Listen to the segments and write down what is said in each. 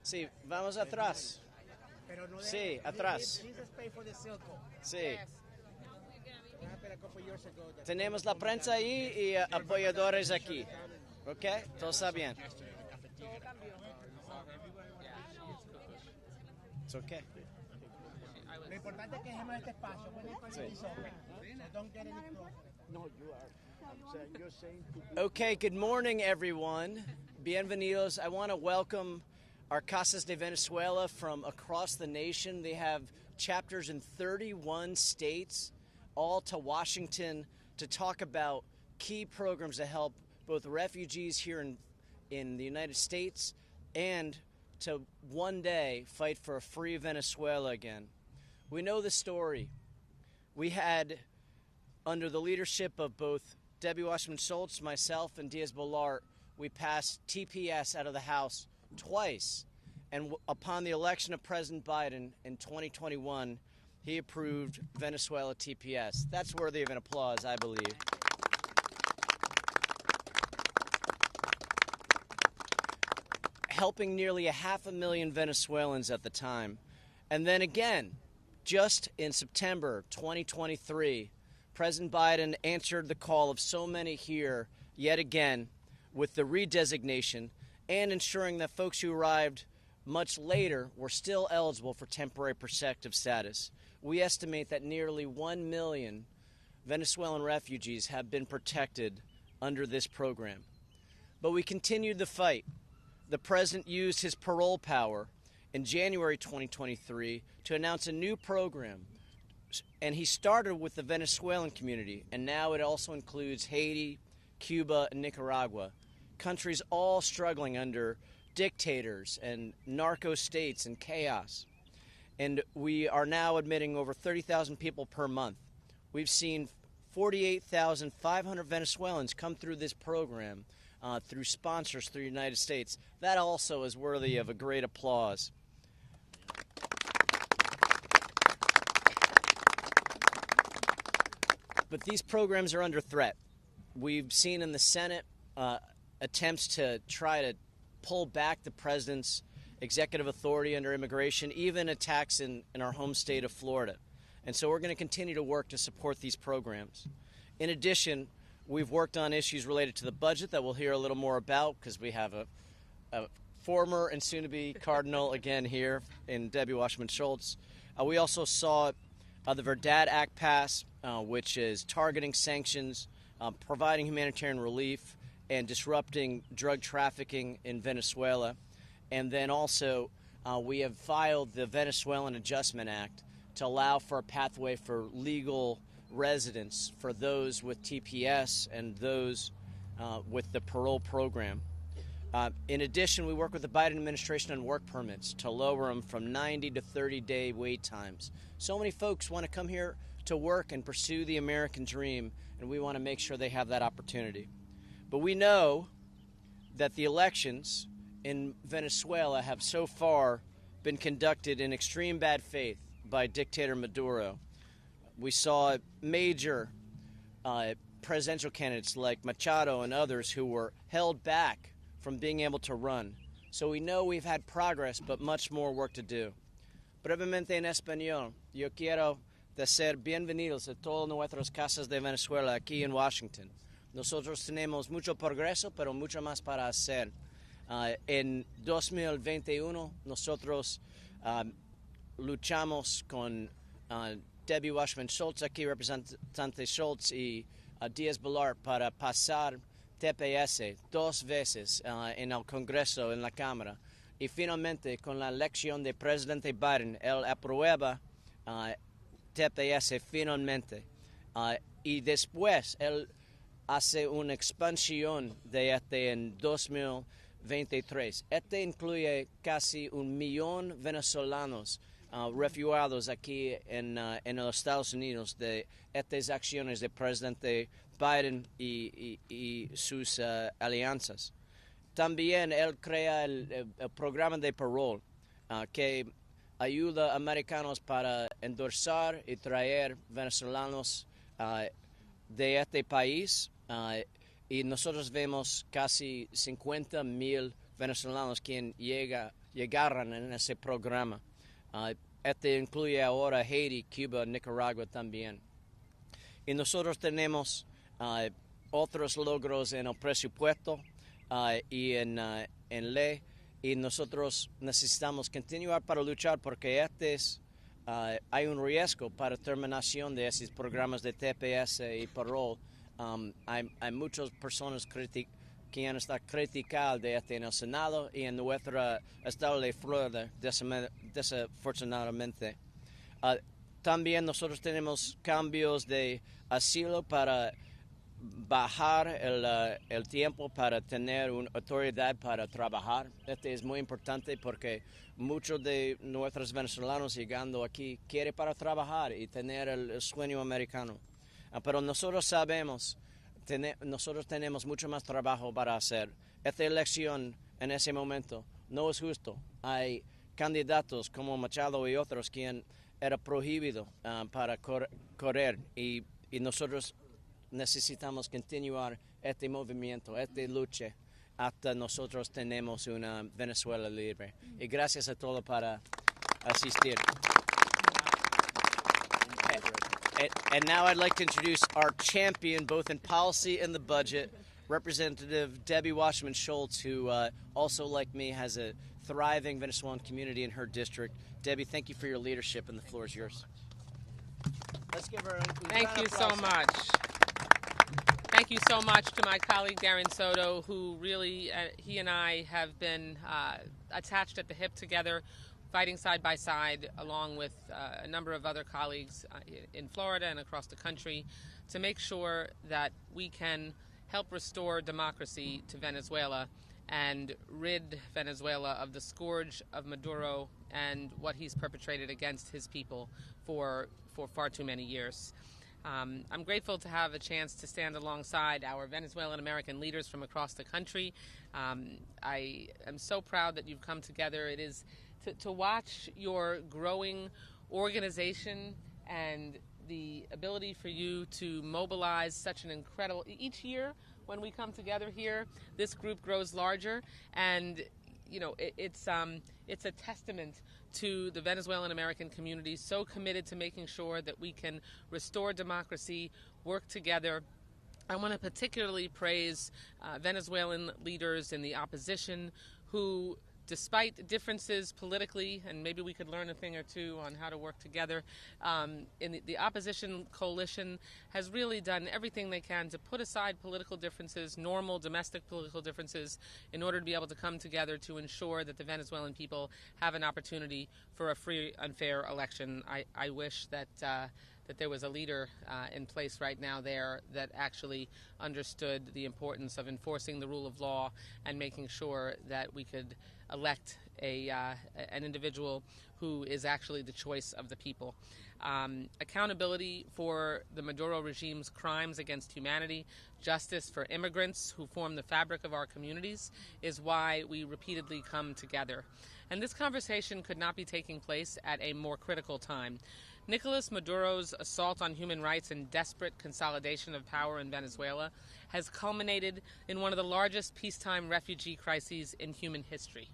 Sí, vamos atrás. Sí, atrás. Sí. Tenemos la prensa ahí y apoyadores aquí. ¿Ok? Todo está bien. It's okay. Lo importante es que dejemos este espacio. Okay, good morning, everyone. Bienvenidos. I want to welcome our Casas de Venezuela from across the nation. They have chapters in 31 states, all to Washington, to talk about key programs to help both refugees here in the United States and to one day fight for a free Venezuela again. We know the story. We had, under the leadership of both Debbie Wasserman Schultz, myself, and Diaz-Balart, we passed TPS out of the House twice. And upon the election of President Biden in 2021, he approved Venezuela TPS. That's worthy of an applause, I believe. Helping nearly 500,000 Venezuelans at the time. And then again, just in September 2023, President Biden answered the call of so many here yet again with the redesignation and ensuring that folks who arrived much later were still eligible for temporary protective status. We estimate that nearly 1 million Venezuelan refugees have been protected under this program. But we continued the fight. The president used his parole power in January 2023 to announce a new program. And he started with the Venezuelan community, and now it also includes Haiti, Cuba, and Nicaragua, countries all struggling under dictators and narco states and chaos. And we are now admitting over 30,000 people per month. We've seen 48,500 Venezuelans come through this program through sponsors through the United States. That also is worthy of a great applause. But these programs are under threat. We've seen in the Senate attempts to try to pull back the president's executive authority under immigration, even attacks in our home state of Florida. And so we're going to continue to work to support these programs. In addition, we've worked on issues related to the budget that we'll hear a little more about because we have a former and soon-to-be cardinal again here in Debbie Wasserman Schultz. We also saw the Verdad Act pass, which is targeting sanctions, providing humanitarian relief, and disrupting drug trafficking in Venezuela. And then also we have filed the Venezuelan Adjustment Act to allow for a pathway for legal residents for those with TPS and those with the parole program. In addition, we work with the Biden administration on work permits to lower them from 90 to 30-day wait times. So many folks want to come here to work and pursue the American dream, and we want to make sure they have that opportunity. But we know that the elections in Venezuela have so far been conducted in extreme bad faith by dictator Maduro. We saw major presidential candidates like Machado and others who were held back from being able to run. So we know we've had progress, but much more work to do. Brevemente en español, yo quiero decir bienvenidos a todas nuestras casas de Venezuela aquí en Washington. Nosotros tenemos mucho progreso, pero mucho más para hacer. En 2021, nosotros luchamos con Debbie Wasserman Schultz, aquí representante Schultz, y Diaz-Balart para pasar TPS 2 veces en el Congreso, en la Cámara. Y finalmente, con la elección de presidente Biden, él aprueba TPS finalmente. Y después, él hace una expansión de este en 2023. Este incluye casi 1 millón venezolanos refugiados aquí en los Estados Unidos de estas acciones del presidente Biden y sus alianzas. También él crea el programa de parole que ayuda a americanos para endorsar y traer venezolanos de este país. Y nosotros vemos casi 50,000 venezolanos quien llegaran en ese programa. Este incluye ahora Haití, Cuba, Nicaragua también. Y nosotros tenemos otros logros en el presupuesto y en ley, y nosotros necesitamos continuar para luchar porque hay un riesgo para terminación de esos programas de TPS y parol. Hay muchas personas que han estado criticando de en el Senado y en nuestro estado de Florida, desafortunadamente. También nosotros tenemos cambios de asilo para bajar el tiempo para tener una autoridad para trabajar. Es muy importante porque muchos de nuestros venezolanos llegando aquí quieren para trabajar y tener el sueño americano. Pero nosotros sabemos, nosotros tenemos mucho más trabajo para hacer. Esta elección en ese momento no es justo. Hay candidatos como Machado y otros quien era prohibido para correr y nosotros necesitamos continuar este movimiento, esta lucha, hasta nosotros tenemos una Venezuela libre. Y gracias a todos para asistir. And now I'd like to introduce our champion, both in policy and the budget, Representative Debbie Wasserman Schultz, who also, like me, has a thriving Venezuelan community in her district. Debbie, thank you for your leadership, and the floor is yours. Let's give her Thank you so much. Thank you so much to my colleague Darren Soto, who really, he and I have been attached at the hip together, fighting side by side, along with a number of other colleagues in Florida and across the country, to make sure that we can help restore democracy to Venezuela and rid Venezuela of the scourge of Maduro and what he's perpetrated against his people for far too many years. I'm grateful to have a chance to stand alongside our Venezuelan American leaders from across the country. I am so proud that you've come together. It is to watch your growing organization and the ability for you to mobilize such an incredible, each year when we come together here, this group grows larger, and you know, it's a testament to the Venezuelan American community, so committed to making sure that we can restore democracy, work together. I want to particularly praise Venezuelan leaders in the opposition who, despite differences politically, and maybe we could learn a thing or two on how to work together, in the opposition coalition has really done everything they can to put aside political differences, normal domestic political differences, in order to be able to come together to ensure that the Venezuelan people have an opportunity for a free and fair election. I wish that there was a leader in place right now there that actually understood the importance of enforcing the rule of law and making sure that we could elect an individual who is actually the choice of the people. Accountability for the Maduro regime's crimes against humanity, justice for immigrants who form the fabric of our communities is why we repeatedly come together. And this conversation could not be taking place at a more critical time. Nicolas Maduro's assault on human rights and desperate consolidation of power in Venezuela has culminated in one of the largest peacetime refugee crises in human history.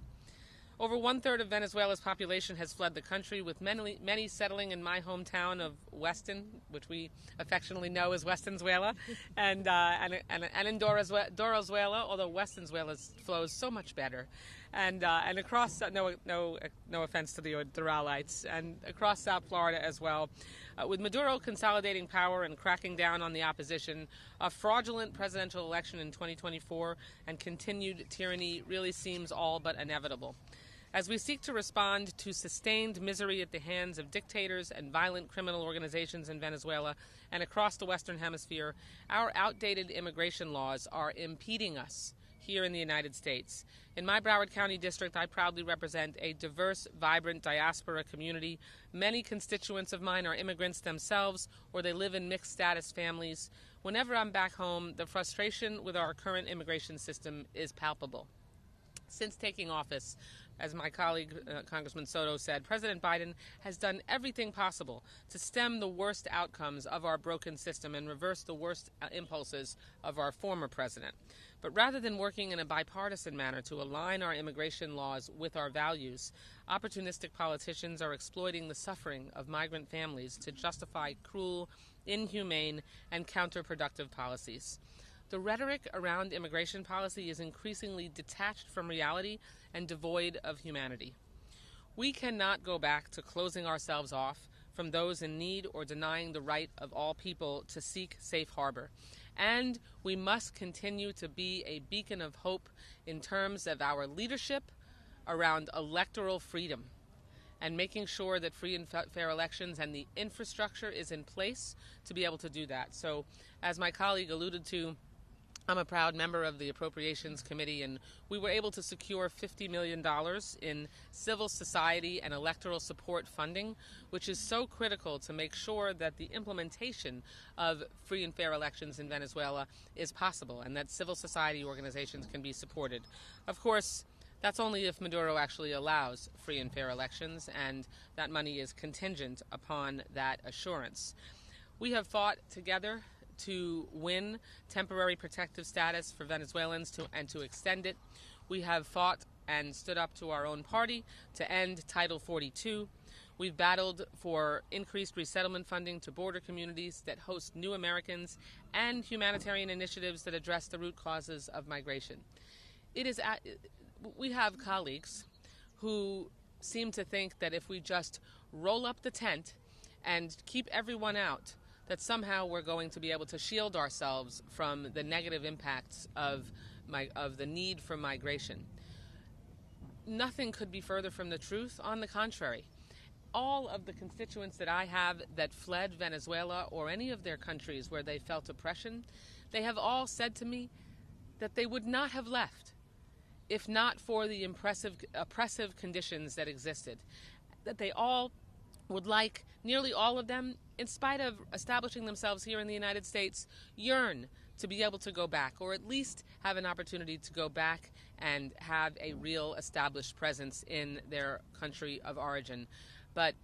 Over one-third of Venezuela's population has fled the country, with many settling in my hometown of Weston, which we affectionately know as Westonzuela, and in Dorozuela, although Westonzuela flows so much better. And across, no offense to the Doralites, and across South Florida as well. With Maduro consolidating power and cracking down on the opposition, a fraudulent presidential election in 2024 and continued tyranny really seems all but inevitable. As we seek to respond to sustained misery at the hands of dictators and violent criminal organizations in Venezuela and across the Western Hemisphere, our outdated immigration laws are impeding us here in the United States. In my Broward County district, I proudly represent a diverse, vibrant diaspora community. Many constituents of mine are immigrants themselves, or they live in mixed-status families. Whenever I'm back home, the frustration with our current immigration system is palpable. Since taking office, as my colleague Congressman Soto said, President Biden has done everything possible to stem the worst outcomes of our broken system and reverse the worst impulses of our former president. But rather than working in a bipartisan manner to align our immigration laws with our values, opportunistic politicians are exploiting the suffering of migrant families to justify cruel, inhumane, and counterproductive policies. The rhetoric around immigration policy is increasingly detached from reality and devoid of humanity. We cannot go back to closing ourselves off from those in need or denying the right of all people to seek safe harbor. And we must continue to be a beacon of hope in terms of our leadership around electoral freedom and making sure that free and fair elections and the infrastructure is in place to be able to do that. So, as my colleague alluded to, I'm a proud member of the Appropriations Committee, and we were able to secure $50 million in civil society and electoral support funding, which is so critical to make sure that the implementation of free and fair elections in Venezuela is possible and that civil society organizations can be supported. Of course, that's only if Maduro actually allows free and fair elections, and that money is contingent upon that assurance. We have fought together to win temporary protective status for Venezuelans and to extend it. We have fought and stood up to our own party to end Title 42. We've battled for increased resettlement funding to border communities that host new Americans and humanitarian initiatives that address the root causes of migration. We have colleagues who seem to think that if we just roll up the tent and keep everyone out, that somehow we're going to be able to shield ourselves from the negative impacts of the need for migration. Nothing could be further from the truth. On the contrary, all of the constituents that I have that fled Venezuela or any of their countries where they felt oppression, they have all said to me that they would not have left if not for the oppressive conditions that existed, that they all would like, nearly all of them, in spite of establishing themselves here in the United States, yearn to be able to go back, or at least have an opportunity to go back and have a real established presence in their country of origin. But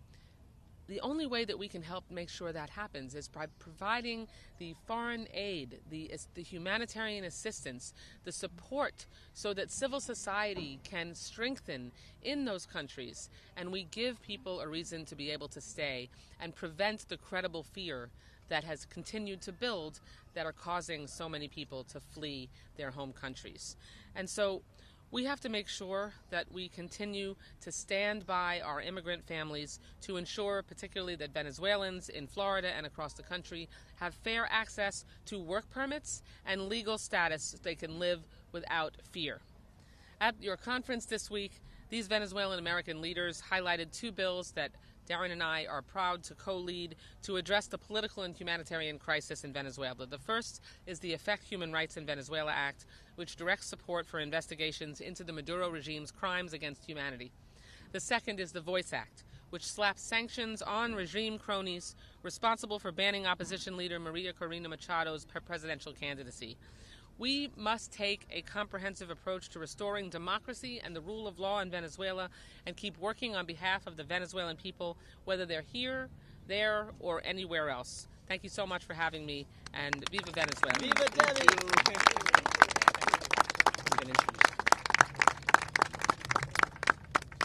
the only way that we can help make sure that happens is by providing the foreign aid, the humanitarian assistance, the support, so that civil society can strengthen in those countries, and we give people a reason to be able to stay and prevent the credible fear that has continued to build that are causing so many people to flee their home countries. And so we have to make sure that we continue to stand by our immigrant families to ensure particularly that Venezuelans in Florida and across the country have fair access to work permits and legal status so they can live without fear. At your conference this week, these Venezuelan American leaders highlighted two bills that Darren and I are proud to co-lead to address the political and humanitarian crisis in Venezuela. The first is the Affect Human Rights in Venezuela Act, which directs support for investigations into the Maduro regime's crimes against humanity. The second is the Voice Act, which slaps sanctions on regime cronies responsible for banning opposition leader Maria Corina Machado's presidential candidacy. We must take a comprehensive approach to restoring democracy and the rule of law in Venezuela and keep working on behalf of the Venezuelan people, whether they're here, there, or anywhere else. Thank you so much for having me, and Viva Venezuela. Viva Debbie!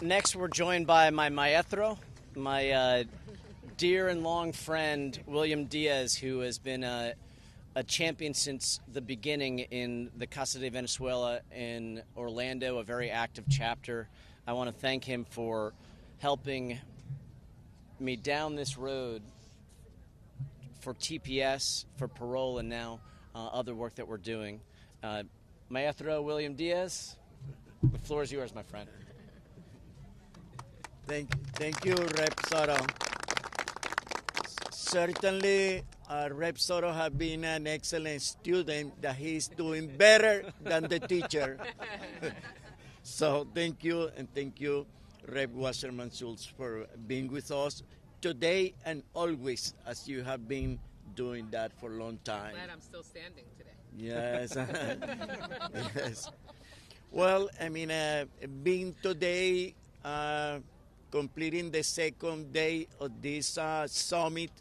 Next, we're joined by my maestro, my dear and long friend, William Diaz, who has been a champion since the beginning in the Casa de Venezuela in Orlando, a very active chapter. I want to thank him for helping me down this road for TPS, for parole, and now other work that we're doing. Maestro William Diaz, the floor is yours, my friend. Thank you, Rep. Soto. Certainly, Rep. Soto has been an excellent student, that he's doing better than the teacher. So thank you, and thank you, Rep. Wasserman Schultz, for being with us today and always, as you have been doing that for a long time. I'm glad I'm still standing today. Yes. Yes. Well, I mean, being today, completing the second day of this summit,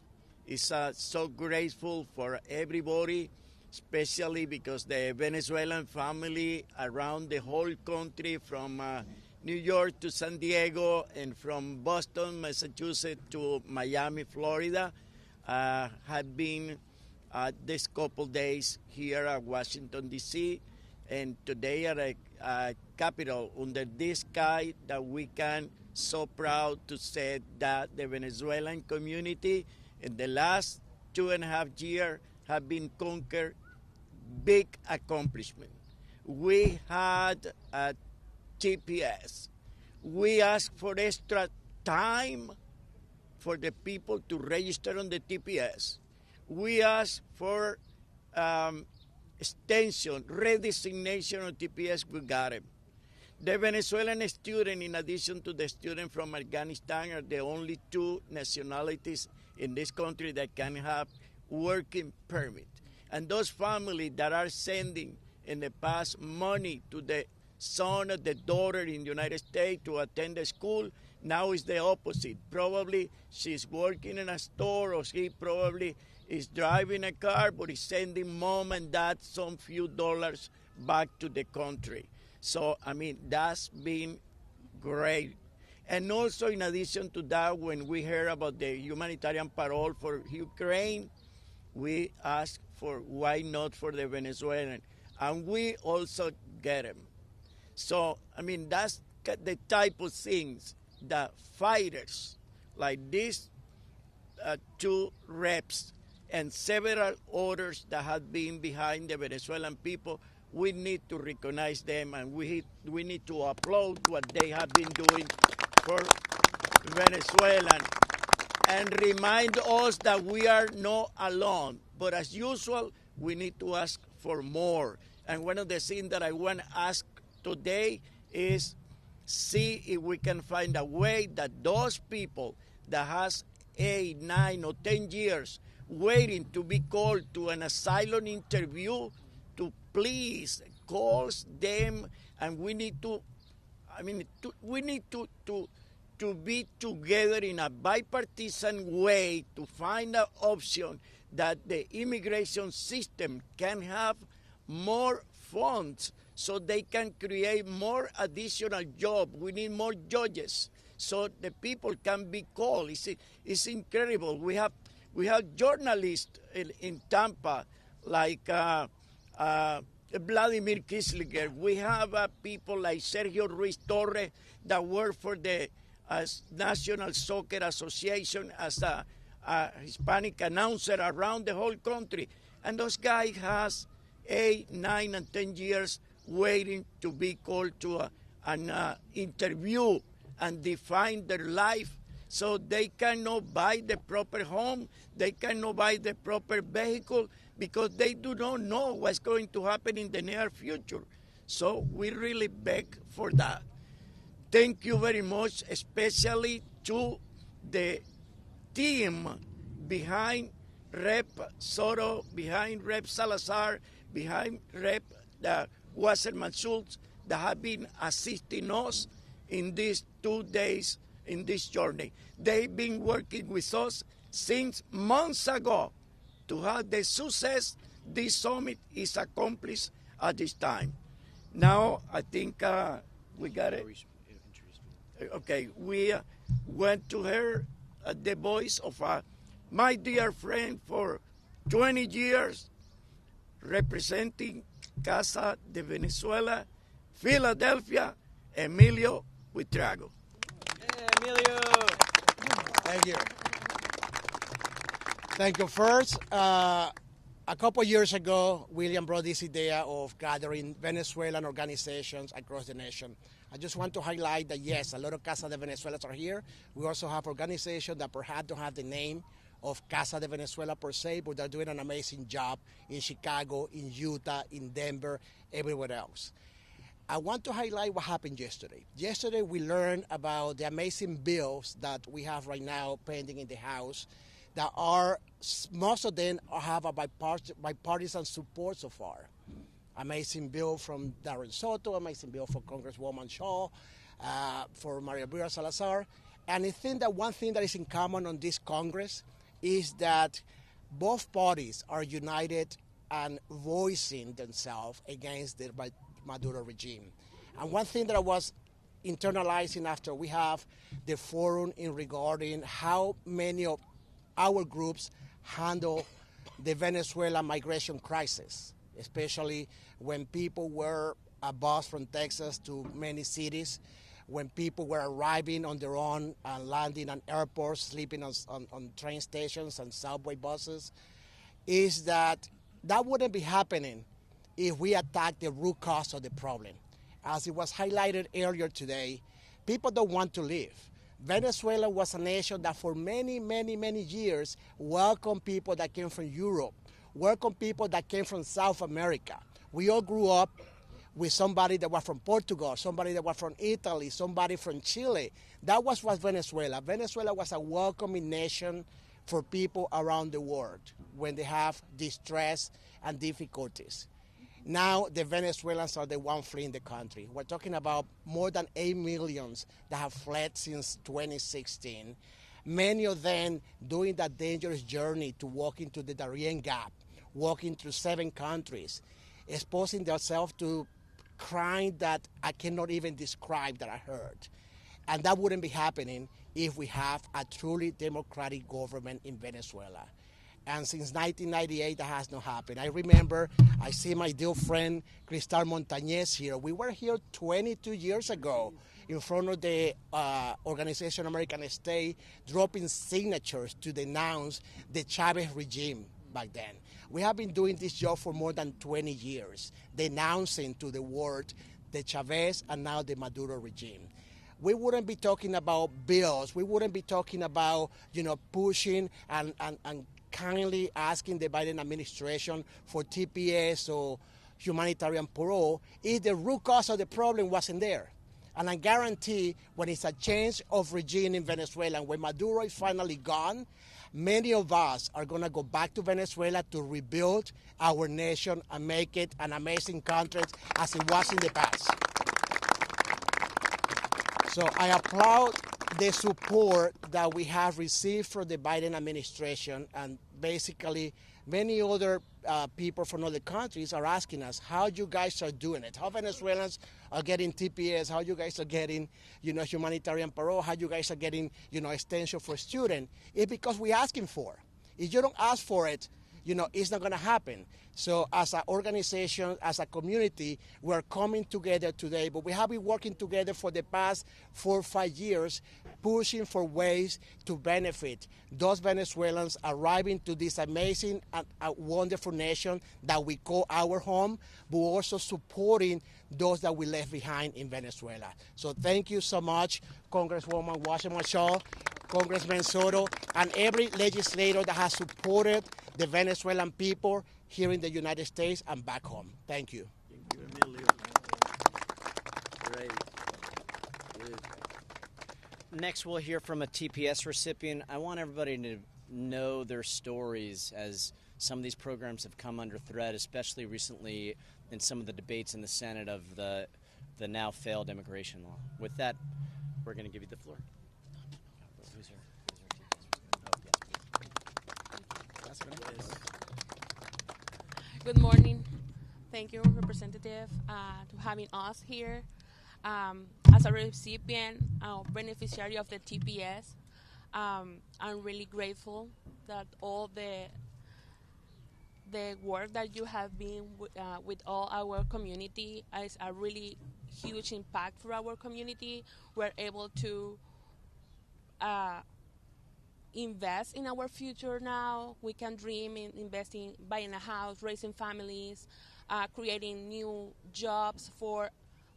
is so grateful for everybody especially because the Venezuelan family around the whole country, from New York to San Diego, and from Boston, Massachusetts to Miami, Florida, had been this couple days here at Washington, D.C., and today at a Capitol under this sky that we can so proud to say that the Venezuelan community in the last 2.5 years have been conquered big accomplishment. We had a TPS. We asked for extra time for the people to register on the TPS. We asked for extension, redesignation of TPS, we got it. The Venezuelan student, in addition to the student from Afghanistan, are the only two nationalities in this country that can have working permit. And those families that are sending in the past money to the son or the daughter in the United States to attend the school, now is the opposite. Probably she's working in a store, or she probably is driving a car, but is sending mom and dad some few dollars back to the country. So, I mean, that's been great. And also, in addition to that, when we heard about the humanitarian parole for Ukraine, we asked for why not for the Venezuelan. And we also get them. So, I mean, that's the type of things that fighters like these two reps and several others that have been behind the Venezuelan people, we need to recognize them, and we need to applaud what they have been doing for Venezuelan, and remind us that we are not alone. But as usual, we need to ask for more. And one of the things that I want to ask today is see if we can find a way that those people that has 8, 9, or 10 years waiting to be called to an asylum interview, to please call them, and we need to, to be together in a bipartisan way to find an option that the immigration system can have more funds so they can create more additional jobs. We need more judges so the people can be called. It's incredible. We have journalists in Tampa like Vladimir Kislinger. We have people like Sergio Ruiz Torres that work for the National Soccer Association as a Hispanic announcer around the whole country. And those guys has 8, 9, and 10 years waiting to be called to an interview and define their life, so they cannot buy the proper home, they cannot buy the proper vehicle, because they do not know what's going to happen in the near future. So we really beg for that. Thank you very much, especially to the team behind Rep Soto, behind Rep Salazar, behind Rep Wasserman Schultz, that have been assisting us in these 2 days in this journey. They've been working with us since months ago to have the success this summit is accomplished at this time. Now, I think we got it. Okay, we went to hear the voice of my dear friend for 20 years, representing Casa de Venezuela, Philadelphia, Emilio Buitrago. Hey, Emilio. Thank you. Thank you. First, a couple years ago, William brought this idea of gathering Venezuelan organizations across the nation. I just want to highlight that, yes, a lot of Casa de Venezuelas are here. We also have organizations that perhaps don't have the name of Casa de Venezuela per se, but they're doing an amazing job in Chicago, in Utah, in Denver, everywhere else. I want to highlight what happened yesterday. Yesterday, we learned about the amazing bills that we have right now pending in the House that are, most of them have a bipartisan support so far. Amazing bill from Darren Soto, amazing bill for Congresswoman Shaw, for Maria Elvira Salazar. And I think that one thing that is in common on this Congress is that both parties are united and voicing themselves against the Maduro regime. And one thing that I was internalizing after we have the forum in regarding how many of our groups handle the Venezuela migration crisis, especially when people were bused from Texas to many cities, when people were arriving on their own and landing on airports, sleeping on train stations and subway buses, is that wouldn't be happening if we attack the root cause of the problem. As it was highlighted earlier today, people don't want to leave. Venezuela was a nation that for many, many, many years welcomed people that came from Europe, welcomed people that came from South America. We all grew up with somebody that was from Portugal, somebody that was from Italy, somebody from Chile. That was what Venezuela. Venezuela was a welcoming nation for people around the world when they have distress and difficulties. Now the Venezuelans are the one fleeing the country. We're talking about more than 8 million that have fled since 2016. Many of them doing that dangerous journey to walk into the Darien Gap, walking through 7 countries, exposing themselves to crime that I cannot even describe that I heard. And that wouldn't be happening if we have a truly democratic government in Venezuela. And since 1998, that has not happened. I remember, I see my dear friend Cristal Montañez here. We were here 22 years ago in front of the Organization American State, dropping signatures to denounce the Chavez regime back then. We have been doing this job for more than 20 years, denouncing to the world the Chavez and now the Maduro regime. We wouldn't be talking about bills. We wouldn't be talking about, pushing and kindly asking the Biden administration for TPS or humanitarian parole if the root cause of the problem wasn't there. And I guarantee when it's a change of regime in Venezuela and when Maduro is finally gone, many of us are going to go back to Venezuela to rebuild our nation and make it an amazing country as it was in the past. So I applaud the support that we have received from the Biden administration, and basically many other people from other countries are asking us how you guys are doing it, how Venezuelans are getting TPS, how you guys are getting, humanitarian parole, how you guys are getting, extension for students. It's because we're asking for it. If you don't ask for it, it's not going to happen. So as an organization, as a community, we're coming together today, but we have been working together for the past 4 or 5 years, pushing for ways to benefit those Venezuelans arriving to this amazing and wonderful nation that we call our home, but also supporting those that we left behind in Venezuela. So thank you so much, Congresswoman Wasserman Schultz, Congressman Soto, and every legislator that has supported the Venezuelan people here in the United States and back home. Thank you. Thank you, Emilio. Great. Good. Next, we'll hear from a TPS recipient. I want everybody to know their stories as some of these programs have come under threat, especially recently in some of the debates in the Senate of the now failed immigration law. With that, we're going to give you the floor. Good morning. Thank you, Representative, to having us here. As a recipient or beneficiary of the TPS, I'm really grateful that all the work that you have been with all our community is a really huge impact for our community. We're able to invest in our future now. We can dream in investing, buying a house, raising families, creating new jobs for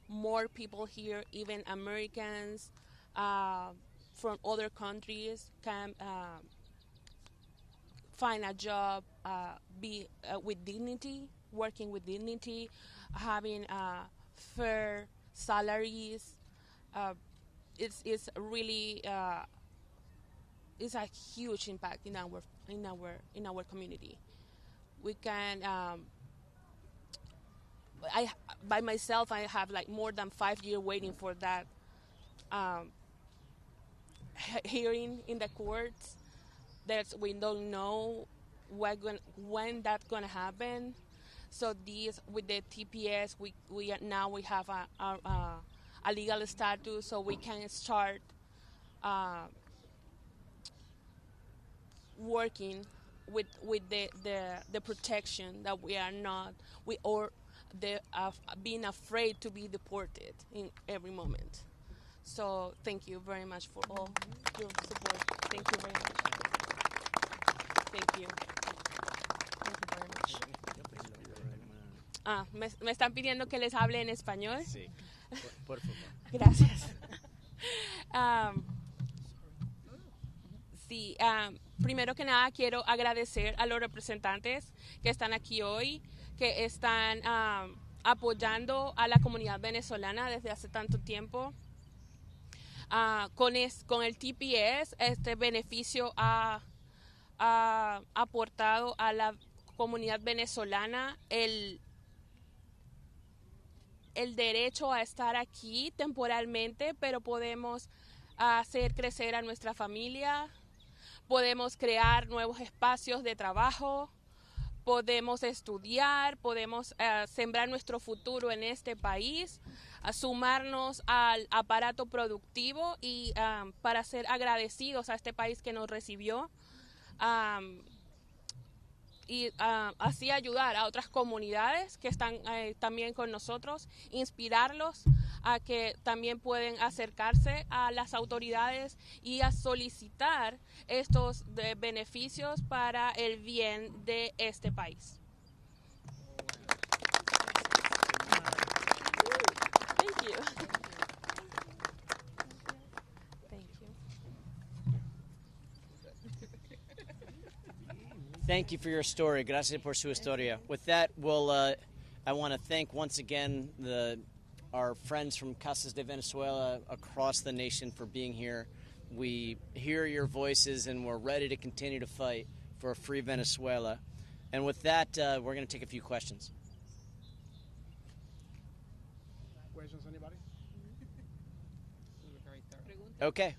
more people here, even Americans from other countries can find a job, be with dignity, working with dignity, having fair salaries. It's really it's a huge impact in our community. We can. I by myself, I have like more than 5 years waiting for that hearing in the courts. That we don't know when that's gonna happen. So these with the TPS, we have a legal status, so we can start working with the protection that we are not being afraid to be deported in every moment. So thank you very much for all your support. Thank you very much. Thank you. Thank you very much. Me están pidiendo que les hable en español. Sí, por favor. Gracias. Sí, primero que nada quiero agradecer a los representantes que están aquí hoy, que están apoyando a la comunidad venezolana desde hace tanto tiempo. Con el TPS, este beneficio ha aportado a la comunidad venezolana el derecho a estar aquí temporalmente, pero podemos hacer crecer a nuestra familia, podemos crear nuevos espacios de trabajo, podemos estudiar, podemos sembrar nuestro futuro en este país, sumarnos al aparato productivo y para ser agradecidos a este país que nos recibió y así ayudar a otras comunidades que están también con nosotros, inspirarlos a que también pueden acercarse a las autoridades y a solicitar estos beneficios para el bien de este país. Thank you. Thank you. Thank you for your story. Gracias por su historia. With that, I want to thank once again our friends from Casas de Venezuela across the nation for being here. We hear your voices, and we're ready to continue to fight for a free Venezuela. And with that, we're going to take a few questions. Questions, anybody? Okay.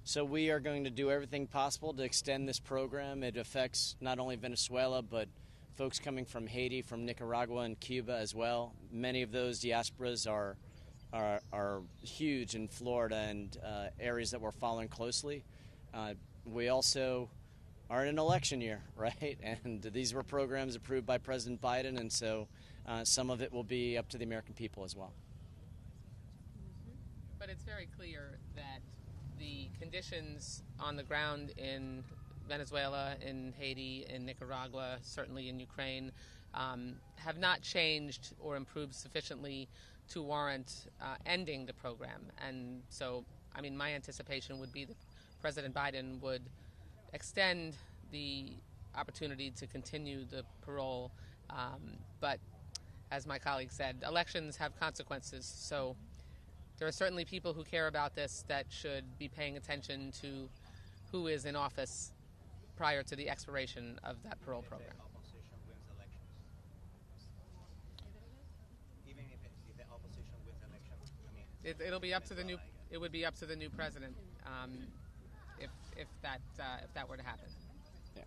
So we are going to do everything possible to extend this program. It affects not only Venezuela, but folks coming from Haiti, from Nicaragua, and Cuba as well. Many of those diasporas are huge in Florida and areas that we're following closely. We also are in an election year, right? And these were programs approved by President Biden, and so some of it will be up to the American people as well. But it's very clear that the conditions on the ground in Venezuela, in Haiti, in Nicaragua, certainly in Ukraine, have not changed or improved sufficiently to warrant ending the program. And so, I mean, my anticipation would be that President Biden would extend the opportunity to continue the parole. But as my colleague said, elections have consequences. So there are certainly people who care about this that should be paying attention to who is in office prior to the expiration of that parole program. The opposition wins elections. Even if the opposition wins elections, I mean, It'll be up to the new. It would be up to the new president if that were to happen. Yeah.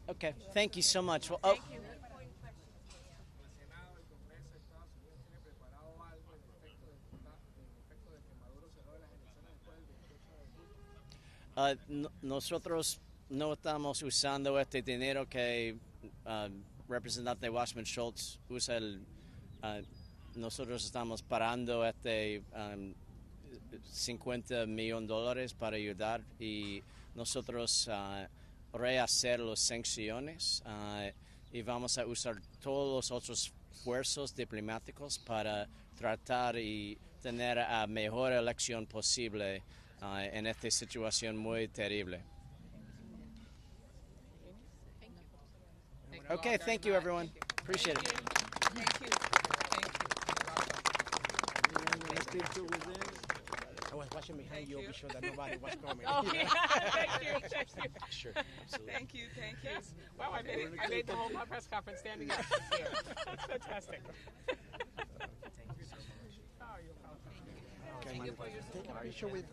Okay. Thank you so much. Well, Thank you. Nosotros no estamos usando este dinero que representante Wasserman Schultz usa. Nosotros estamos parando este $50 millones para ayudar y nosotros rehacer las sanciones y vamos a usar todos los otros esfuerzos diplomáticos para tratar y tener la mejor elección posible en esta situación muy terrible. Okay, thank you, everyone. Appreciate it. Thank you. Thank you. Speak to within. I was watching behind you, be sure that nobody was coming. Oh, yeah. Thank you. Sure, absolutely. Thank you. Yes. Wow, I made the whole press conference standing up. That's fantastic. Thank you so much. Oh, you're welcome. Take a picture with.